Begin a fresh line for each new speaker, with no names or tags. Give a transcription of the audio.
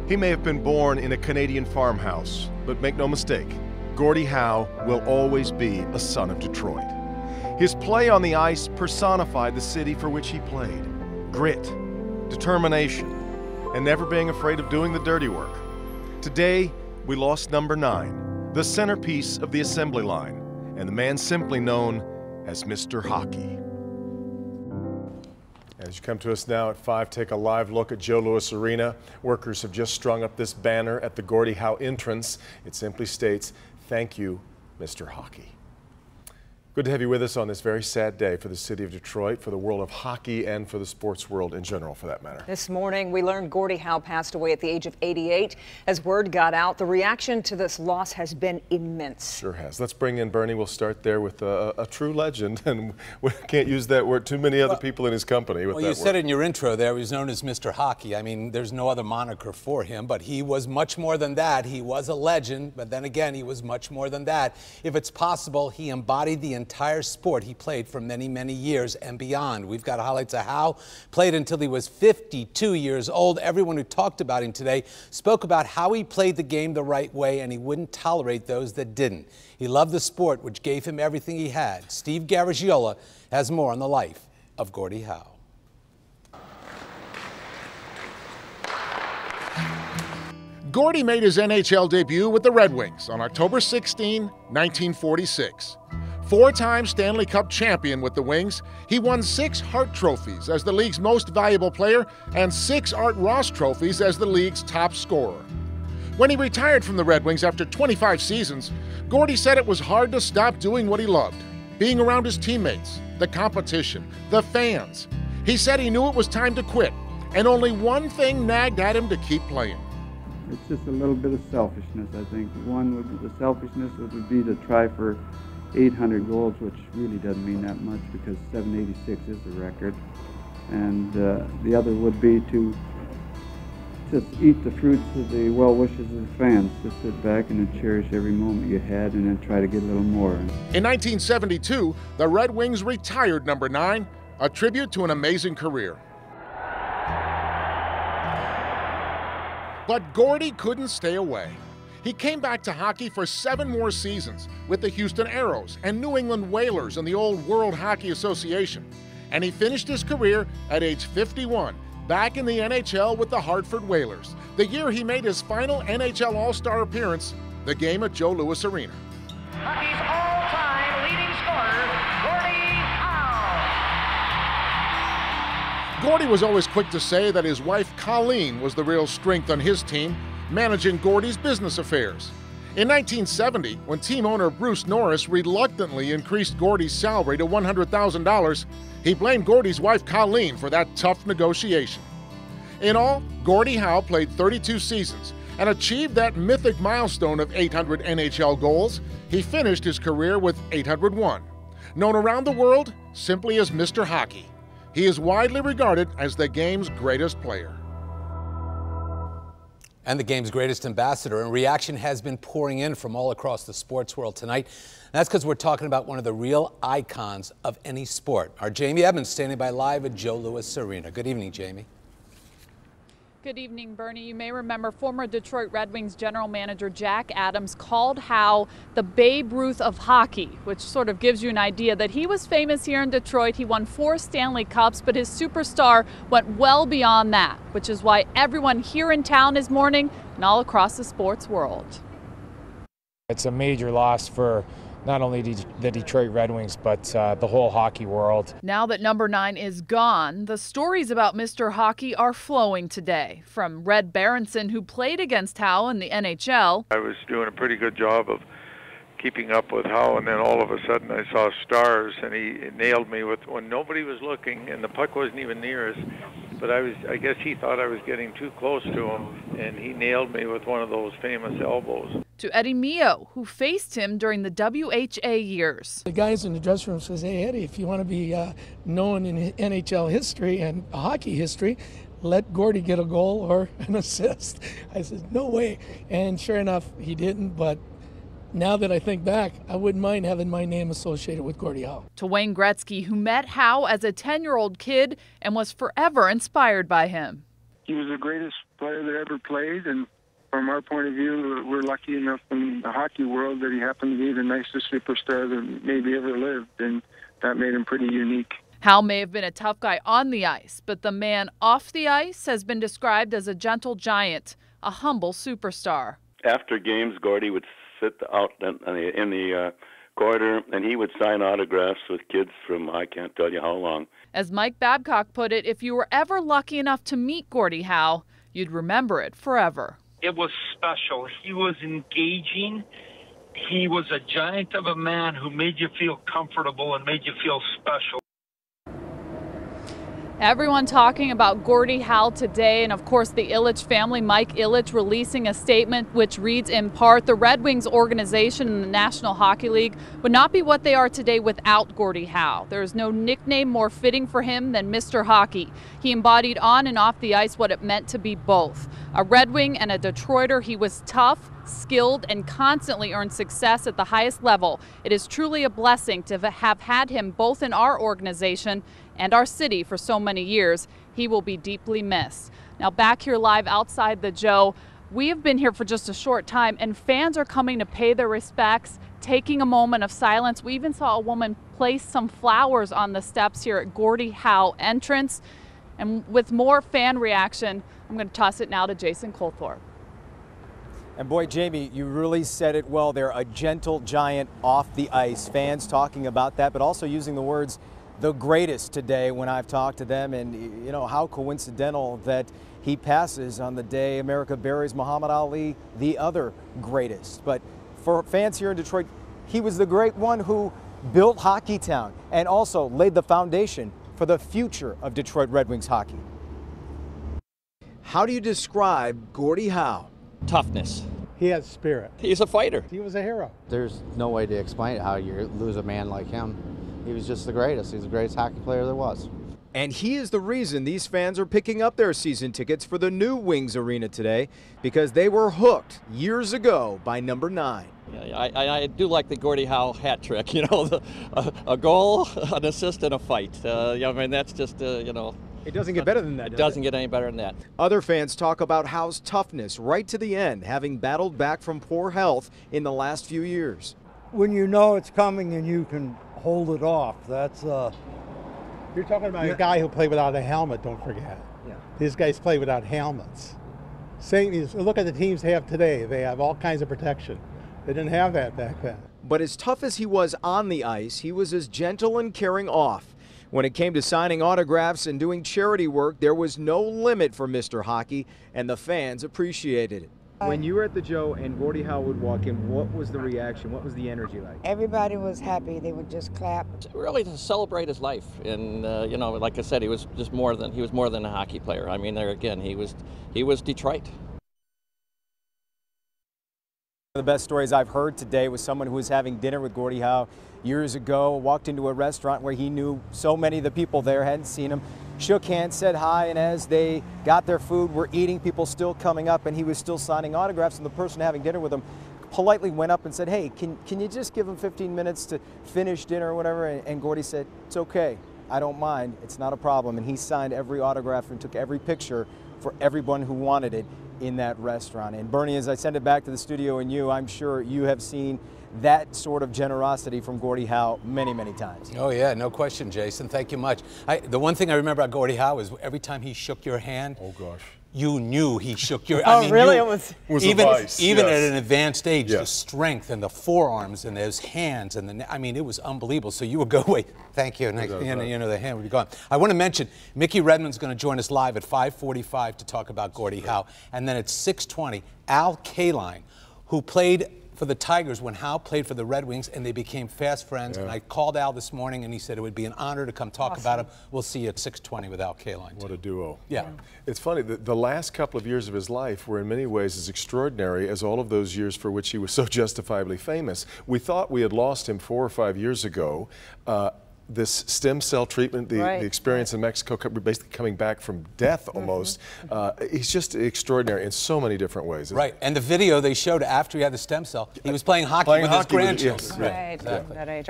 He may have been born in a Canadian farmhouse, but make no mistake, Gordie Howe will always be a son of Detroit. His play on the ice personified the city for which he played. Grit, determination, and never being afraid of doing the dirty work. Today, we lost number 9, the centerpiece of the assembly line, and the man simply known as Mr. Hockey. As you come to us now at 5, take a live look at Joe Louis Arena. Workers have just strung up this banner at the Gordie Howe entrance. It simply states, "Thank you, Mr. Hockey." Good to have you with us on this very sad day for the city of Detroit, for the world of hockey, and for the sports world in general, for that matter.
This morning, we learned Gordie Howe passed away at the age of 88. As word got out, the reaction to this loss has been immense.
Sure has. Let's bring in Bernie. We'll start there with a true legend, and we can't use that word. Too many other people in his company with that word.
Well, you said in your intro there he was known as Mr. Hockey. I mean, there's no other moniker for him, but he was much more than that. He was a legend, but then again, he was much more than that. If it's possible, he embodied the entire sport he played for many, many years and beyond. We've got highlights of Howe played until he was 52 years old. Everyone who talked about him today spoke about how he played the game the right way, and he wouldn't tolerate those that didn't. He loved the sport, which gave him everything he had. Steve Garagiola has more on the life of Gordie Howe.
Gordie made his NHL debut with the Red Wings on October 16, 1946. 4-time Stanley Cup champion with the Wings, he won 6 Hart Trophies as the league's most valuable player and 6 Art Ross Trophies as the league's top scorer. When he retired from the Red Wings after 25 seasons, Gordie said it was hard to stop doing what he loved, being around his teammates, the competition, the fans. He said he knew it was time to quit, and only one thing nagged at him to keep playing.
It's just a little bit of selfishness, I think. One would be the selfishness would be to try for 800 goals, which really doesn't mean that much because 786 is the record. And the other would be to just eat the fruits of the well wishes of the fans. Just sit back and cherish every moment you had and then try to get a little more.
In 1972, the Red Wings retired number 9, a tribute to an amazing career. But Gordie couldn't stay away. He came back to hockey for 7 more seasons with the Houston Aeros and New England Whalers in the old World Hockey Association. And he finished his career at age 51, back in the NHL with the Hartford Whalers, the year he made his final NHL All-Star appearance, the game at Joe Louis Arena.
Hockey's all-time leading scorer, Gordie Howe.
Gordie was always quick to say that his wife Colleen was the real strength on his team, managing Gordie's business affairs. In 1970, when team owner Bruce Norris reluctantly increased Gordie's salary to $100,000, he blamed Gordie's wife Colleen for that tough negotiation. In all, Gordie Howe played 32 seasons and achieved that mythic milestone of 800 NHL goals. He finished his career with 801. Known around the world simply as Mr. Hockey, he is widely regarded as the game's greatest player.
And the game's greatest ambassador, and reaction has been pouring in from all across the sports world tonight. And that's because we're talking about one of the real icons of any sport. Our Jamie Evans standing by live at Joe Louis Arena. Good evening, Jamie.
Good evening, Bernie. You may remember former Detroit Red Wings general manager Jack Adams called Howe the Babe Ruth of hockey, which sort of gives you an idea that he was famous here in Detroit. He won 4 Stanley Cups, but his superstar went well beyond that, which is why everyone here in town is mourning and all across the sports world.
It's a major loss for not only the Detroit Red Wings, but the whole hockey world.
Now that number 9 is gone, the stories about Mr. Hockey are flowing today. From Red Berenson, who played against Howe in the NHL.
I was doing a pretty good job of keeping up with Howe, and then all of a sudden I saw stars, and he nailed me with when nobody was looking, and the puck wasn't even near us. But I guess he thought I was getting too close to him, and he nailed me with one of those famous elbows.
To Eddie Mio, who faced him during the WHA years.
The guys in the dressing room says, "Hey, Eddie, if you want to be known in NHL history and hockey history, let Gordie get a goal or an assist." I said, "No way." And sure enough, he didn't, but now that I think back, I wouldn't mind having my name associated with Gordie Howe.
To Wayne Gretzky, who met Howe as a 10-year-old kid and was forever inspired by him.
he was the greatest player that ever played, and from our point of view, we're lucky enough in the hockey world that he happened to be the nicest superstar that maybe ever lived, and that made him pretty unique.
Howe may have been a tough guy on the ice, but the man off the ice has been described as a gentle giant, a humble superstar.
After games, Gordie would sit out in the corridor, and he would sign autographs with kids from I can't tell you how long.
As Mike Babcock put it, if you were ever lucky enough to meet Gordie Howe, you'd remember it forever.
It was special. He was engaging. He was a giant of a man who made you feel comfortable and made you feel special.
Everyone talking about Gordie Howe today, and of course the Ilitch family. Mike Ilitch releasing a statement which reads in part, the Red Wings organization in the National Hockey League would not be what they are today without Gordie Howe. There is no nickname more fitting for him than Mr. Hockey. He embodied on and off the ice what it meant to be both. A Red Wing and a Detroiter, he was tough, skilled, and constantly earned success at the highest level. It is truly a blessing to have had him both in our organization and our city for so many years. He will be deeply missed. Now back here live outside the Joe, we have been here for just a short time and fans are coming to pay their respects, taking a moment of silence. We even saw a woman place some flowers on the steps here at Gordie Howe entrance. And with more fan reaction, I'm going to toss it now to Jason Colthorpe.
And boy, Jamie, you really said it well there, a gentle giant off the ice. Fans talking about that, but also using the words the greatest today when I've talked to them. And you know, how coincidental that he passes on the day America buries Muhammad Ali, the other greatest. But for fans here in Detroit, he was the great one who built Hockey Town and also laid the foundation for the future of Detroit Red Wings hockey. How do you describe Gordie Howe?
Toughness.
He has spirit.
He's a fighter.
He was a hero.
There's no way to explain how you lose a man like him. He was just the greatest. He's the greatest hockey player there was.
And he is the reason these fans are picking up their season tickets for the new Wings Arena today, because they were hooked years ago by number 9.
Yeah, I do like the Gordie Howe hat trick, you know, a goal, an assist, and a fight. I mean, that's just, you know.
It doesn't get better than that,
It doesn't get any better than that.
Other fans talk about Howe's toughness right to the end, having battled back from poor health in the last few years.
When you know it's coming and you can hold it off, that's...
You're talking about a guy who played without a helmet, don't forget.
Yeah.
These guys play without helmets. Look at the teams they have today. They have all kinds of protection. They didn't have that back then.
But as tough as he was on the ice, he was as gentle and caring off. When it came to signing autographs and doing charity work, there was no limit for Mr. Hockey, and the fans appreciated it. When you were at the Joe and Gordie Howe would walk in, what was the reaction? What was the energy like?
Everybody was happy. They would just clap.
Really to celebrate his life, and you know, like I said, he was more than a hockey player. I mean, there again, he was Detroit.
One of the best stories I've heard today was someone who was having dinner with Gordie Howe years ago, walked into a restaurant where he knew so many of the people there, hadn't seen him, shook hands, said hi, and as they got their food, were eating, people still coming up, and he was still signing autographs, and the person having dinner with him politely went up and said, hey, can you just give him 15 minutes to finish dinner or whatever? And Gordie said, it's okay, I don't mind, it's not a problem. And he signed every autograph and took every picture for everyone who wanted it in that restaurant. And Bernie, as I send it back to the studio and you, I'm sure you have seen that sort of generosity from Gordie Howe many, many times.
Oh yeah, no question, Jason. Thank you much. The one thing I remember about Gordie Howe is every time he shook your hand,
oh gosh,
you knew he shook your.
Oh,
I mean,
really?
You,
it was
even
a vice.
even
Yes.
at an advanced age,
Yes.
the strength and the forearms and those hands and I mean, it was unbelievable. So you would go, wait, thank you, next, you know, the hand would be gone. I want to mention Mickey Redmond's going to join us live at 5:45 to talk about Gordie Howe, and then at 6:20, Al Kaline, who played for the Tigers when Howe played for the Red Wings, and they became fast friends. Yeah. And I called Al this morning, and he said it would be an honor to come talk about him. We'll see you at 6:20 with Al Kaline.
What a duo.
Yeah.
It's funny, the last couple of years of his life were in many ways as extraordinary as all of those years for which he was so justifiably famous. We thought we had lost him 4 or 5 years ago. This stem cell treatment, the experience in Mexico, basically coming back from death almost. He's just extraordinary in so many different ways.
Right, and the video they showed after he had the stem cell, he was playing hockey with his grandchildren.
Right, that age.